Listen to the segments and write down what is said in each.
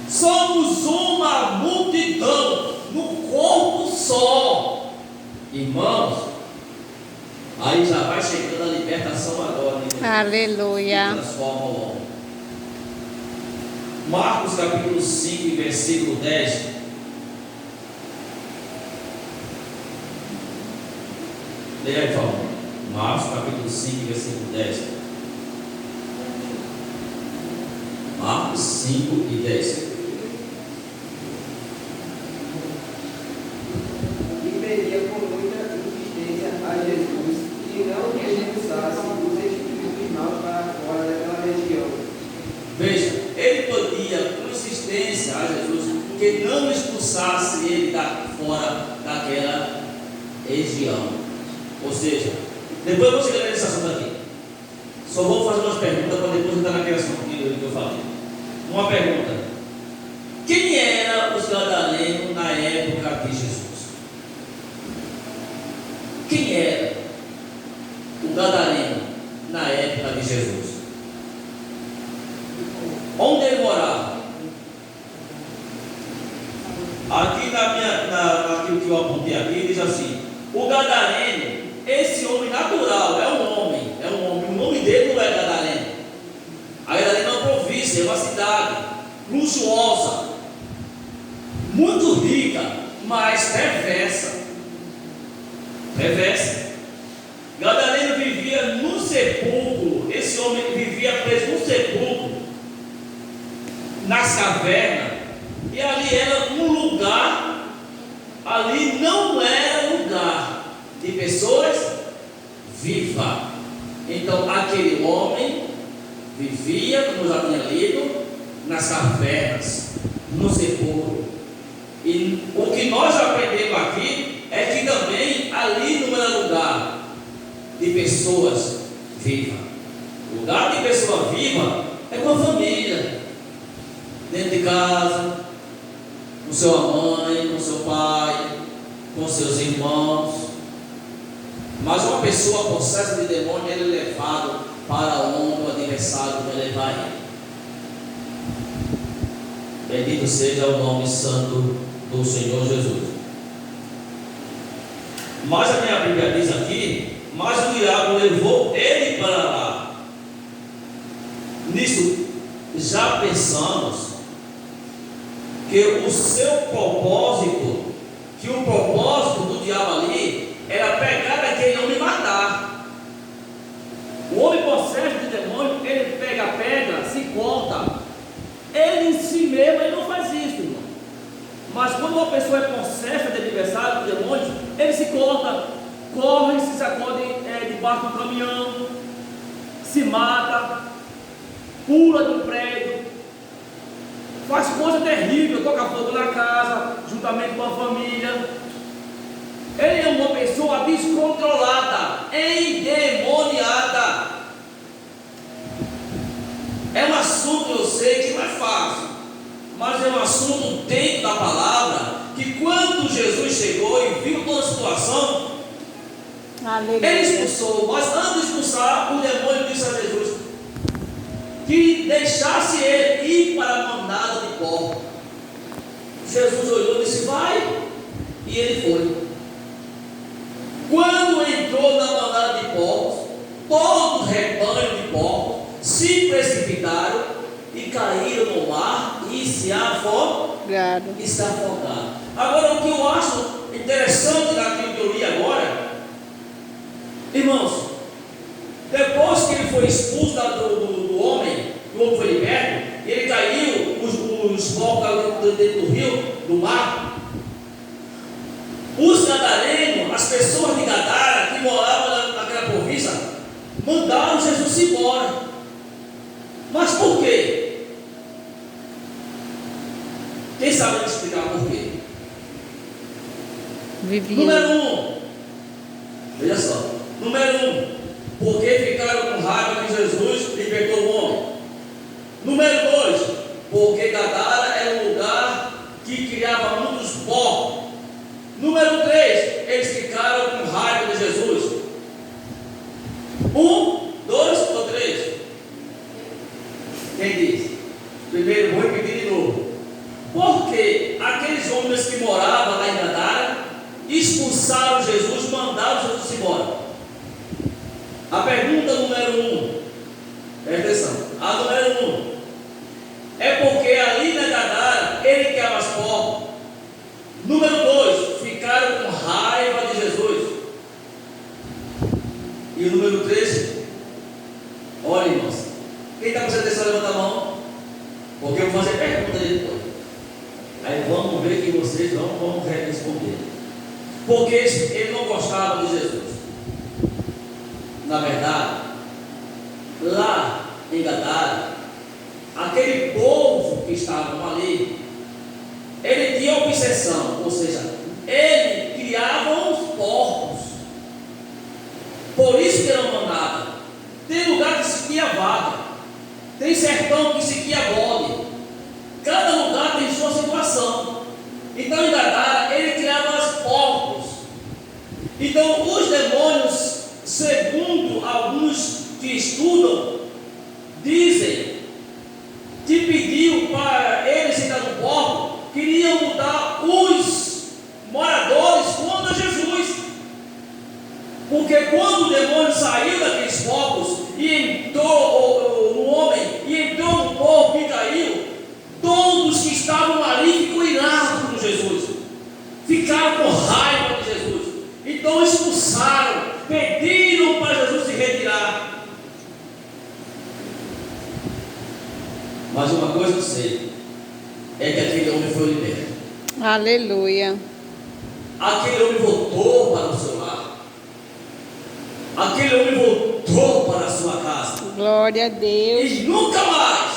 Somos uma multidão no corpo só. Irmãos, aí já vai chegando a libertação agora. Aleluia. Transforma o homem. Marcos capítulo 5, versículo 10. Leia aí, por favor. Marcos capítulo 5, versículo 10. Marcos 5 e 10. E pedia com muita insistência a Jesus que não expulsasse os espíritos maus para fora daquela região. Veja, ele pedia com insistência a Jesus que não expulsasse ele fora daquela região. Ou seja, depois eu vou chegar nesse assunto aqui. Só vou fazer umas perguntas para depois entrar naquele assunto que eu falei. Uma pergunta: quem eram os gadarenos na época de Jesus? Quem era o gadareno na época de Jesus? Onde ele morava? Aqui naquilo que eu apontei aqui, diz assim: o gadareno, esse homem natural, é um homem. O nome dele não é gadareno. A Gadareno é uma província, é uma cidade luxuosa, muito rica, mas perversa. Gadareno vivia no sepulcro. Esse homem vivia preso no sepulcro, nas cavernas, e ali era um lugar. Ali não era lugar de pessoas vivas. Então aquele homem vivia, como eu já tinha lido, nas cavernas, no sepulcro. E o que nós aprendemos aqui é que também ali não era lugar de pessoas vivas. Lugar de pessoa viva é com a família, dentro de casa, com sua mãe, com seu pai, com seus irmãos. Mas uma pessoa possessa de demônio, ele é levado para onde o adversário vai levar ele. Bendito seja o nome santo do Senhor Jesus. Mas a minha Bíblia diz aqui: mas o diabo levou ele para lá. Nisso já pensamos que o seu propósito, que o propósito do diabo ali era pegar aquele homem e matar. O homem possesso de demônio, ele pega a pedra, se corta. Ele em si mesmo, ele não faz isso, irmão. Mas quando uma pessoa é possessa de adversário, de demônio, ele se corta, corre, se sacode debaixo do caminhão, se mata, pula de um prédio, faz coisa terrível, toca fogo na casa, juntamente com a família. Ele é uma pessoa descontrolada, endemoniada. É um assunto, eu sei que não é fácil, mas é um assunto dentro da palavra, que quando Jesus chegou e viu toda a situação, ele expulsou. Mas antes de expulsar, o demônio disse a Jesus que deixasse ele ir para a manada de porcos. Jesus olhou e disse: vai. E ele foi. Quando entrou na manada de porcos, todo o rebanho de porcos se precipitaram e caíram no mar e se afogaram. Agora, o que eu acho interessante naquilo que eu li agora, irmãos, depois que ele foi expulso do homem, o homem foi liberto, ele caiu, os porcos dentro do rio, do mar. Os gadarenos, as pessoas de Gadara que moravam naquela província, mandaram Jesus embora. Mas por quê? Quem sabe explicar por quê? Número 1, veja só. Número 1, porque ficaram com raiva que Jesus libertou o homem. Número 2, porque Gadara era um lugar que criava muitos porcos. Número 3, eles ficaram com raiva de Jesus. 1, 2 ou 3? Quem diz? Primeiro, vou repetir de novo. morava lá em Gadara, expulsaram Jesus, mandaram Jesus embora. A pergunta número 1, presta atenção, a número 1, é porque ali na Gadara ele criava as portas. Número 2, ficaram com raiva de Jesus. E o número 3, olha, irmãos, quem está prestando atenção, levanta a mão, porque eu vou fazer pergunta depois. Aí vamos ver que vocês vão responder. Porque ele não gostava de Jesus. Na verdade, lá em Gadara, aquele povo que estavam ali, ele tinha obsessão, ou seja, ele criava os porcos. Por isso que não mandava. Tem lugar que se cria vaca, tem sertão que se cria bode. Cada lugar tem sua situação. Então em Gadara ele criava os porcos. Então os demônios, segundo alguns que estudam, dizem que pediu para ele sentar no porco, queriam mudar os moradores contra Jesus. Porque quando o demônio saiu daqueles porcos e entrou no homem, e entrou no porco e caiu, todos que estavam ali ficou irado com Jesus, ficaram com raiva de Jesus. Então expulsaram, pediram para Jesus se retirar. Mas uma coisa eu sei, é que aquele homem foi liberto. Aleluia. Aquele homem voltou para o seu lar. Aquele homem voltou para a sua casa. Glória a Deus. E nunca mais,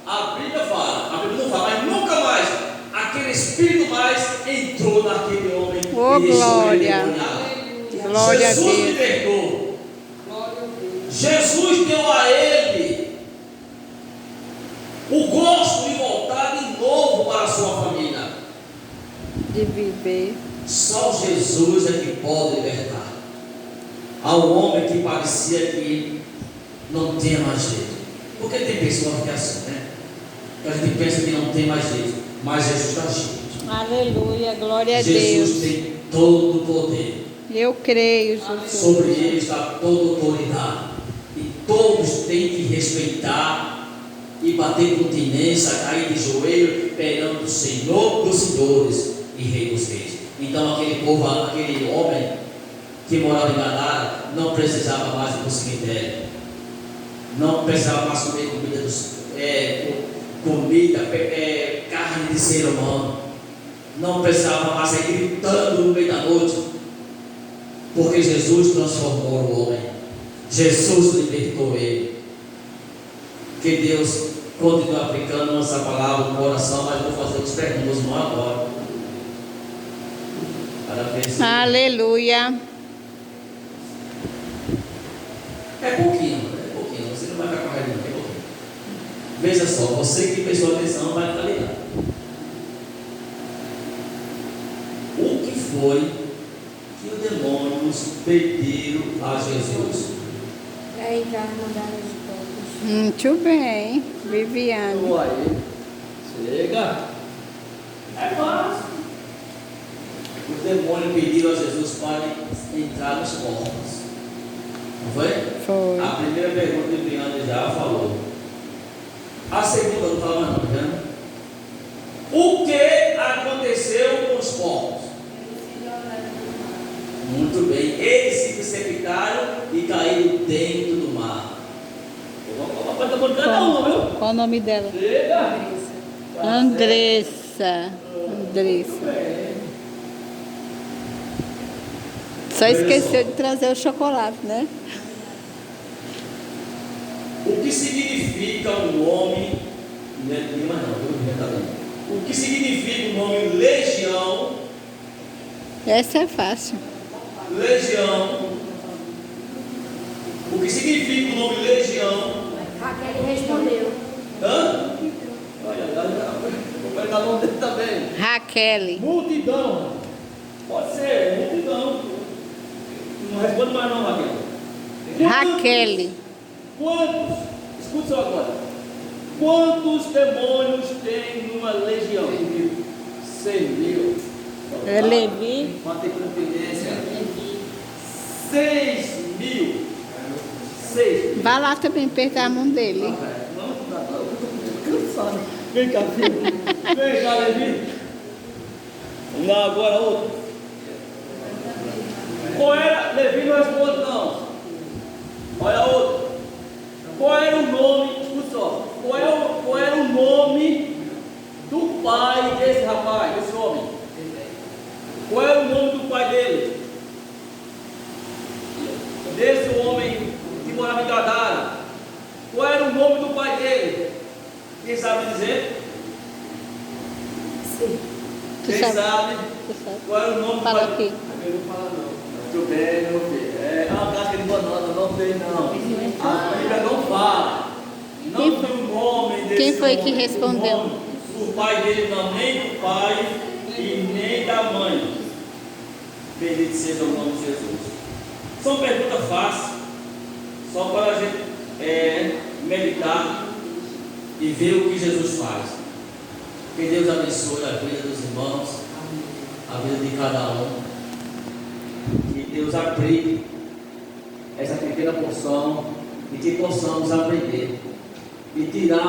a Bíblia não fala, mas nunca mais aquele espírito mais entrou naquele homem. Oh, e deixou ele glória. endemoniado. Glória a Jesus Deus. libertou. Jesus deu a ele o gosto de voltar de novo para a sua família. De viver. Só Jesus é que pode libertar. Ao homem que parecia que não tinha mais jeito. Porque tem pessoas que é assim, né? Que a gente pensa que não tem mais jeito, mas Jesus está jeito. Aleluia. Glória a Jesus Deus. tem todo o poder. Eu creio, Jesus. Sobre ele está toda autoridade. E todos têm que respeitar e bater continência, cair de joelho perante o Senhor dos senhores e Rei dos reis. Então aquele povo, aquele homem que morava em Gadara, não precisava mais ir para o cemitério, não precisava mais comer carne de ser humano, não precisava mais ir gritando no meio da noite, porque Jesus transformou o homem, Jesus libertou ele. Que Deus continue aplicando essa palavra no coração, mas vou fazer os perguntas não agora. Aleluia. É pouquinho, você não vai ficar com raiva, é pouquinho. Veja só, você que prestou atenção vai ficar ligado. O que foi que os demônios pediram a Jesus? É entrar no mandar os povos. Muito bem, Viviane. Então aí, chega. É fácil. Os demônios pediram a Jesus para entrar nos corpos. Não foi? Foi. A primeira pergunta que o Leandro já falou. A segunda não fala mais não, tá vendo? O que aconteceu com os corpos? Muito bem. Eles se precipitaram e caíram dentro do mar. Pode estar cada um, viu? Qual o nome dela? Chega! Andressa. Só esqueceu de trazer o chocolate, né? O que significa o nome? Não é Lima, não. O que significa o nome Legião? Essa é fácil. Legião. O que significa o nome Legião? Raquel respondeu. Hã? Olha, vou pegar o nome dele também. Raquel. Multidão. Pode ser, multidão. Não responde mais não, Raquel. Raquel. Quantos? Escute só agora. Quantos demônios tem numa legião? 100 mil. É Levi. Quanto tem confidência? 6.000. 6. Vai lá também apertar a mão dele. Não, não, eu tô cansado. Vem cá, filho. Vem cá, Levi. Vamos lá, agora outro. Qual era? Levi não responde, não. Olha outro. Qual era o nome? Escuta só. Qual era o nome do pai desse rapaz, desse homem? Qual era o nome do pai dele? Desse homem que morava em Gadara. Qual era o nome do pai dele? Quem sabe dizer? Sim. Tu Quem sabe? sabe? Tu sabe? Qual era o nome do Fala pai aqui. Eu não falo não. Muito bem, meu filho. É uma casca de banana, não tem não. A Bíblia não fala. Não Quem tem o nome desse quem foi que homem, respondeu? o nome do pai dele não, nem do pai e nem da mãe. Bendito seja o nome de Jesus. São perguntas fáceis, só para a gente meditar e ver o que Jesus faz. Que Deus abençoe a vida dos irmãos, a vida de cada um. Que Deus aplique essa pequena porção e que possamos aprender e tirar